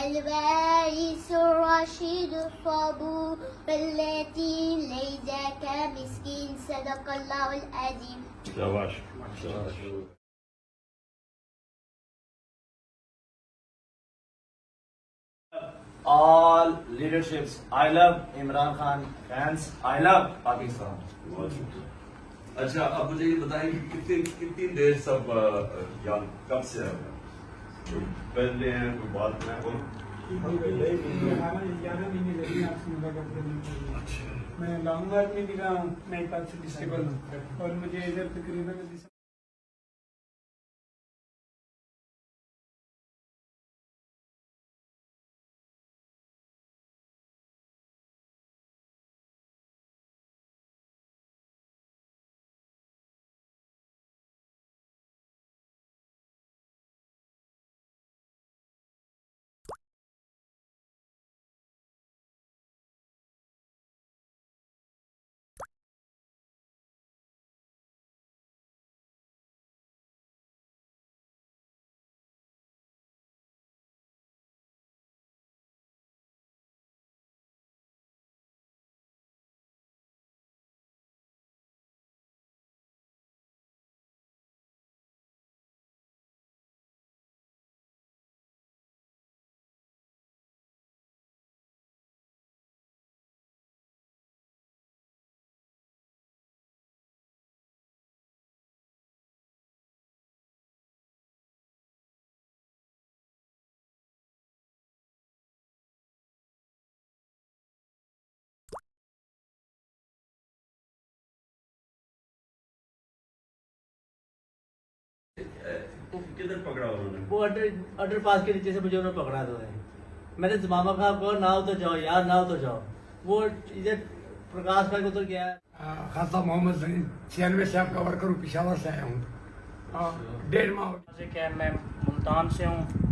الوارث الرشيد الصبور التي ليس كمسكين. صدق الله العظيم. शाबाश। All leaderships. I love Imran Khan. Fans. I love Pakistan. अच्छा, अब मुझे ये बताएं कि कितनी देर सब यहाँ कब से है? पहले हैं कोई बात में और 11 महीने लगे आपसे मुलाकात करने के लिए। मैं लॉन्ग वार्ड में निकला हूँ, मैं एक से डिस्टेबल हूँ और मुझे इधर तकरीबन किधर पकड़ा उन्होंने? वो अंडर पास के नीचे से मुझे उन्होंने पकड़ा था। मैंने मामा का को नाव तो जाओ यार, नाव तो जाओ। वो इधर प्रकाश भाई को तो गया है। खासा मोहम्मद सनी 96 से आपका वर्कर हूँ, पिशावर से आया हूँ। 1.5 माह क्या मैं मुल्तान से हूँ।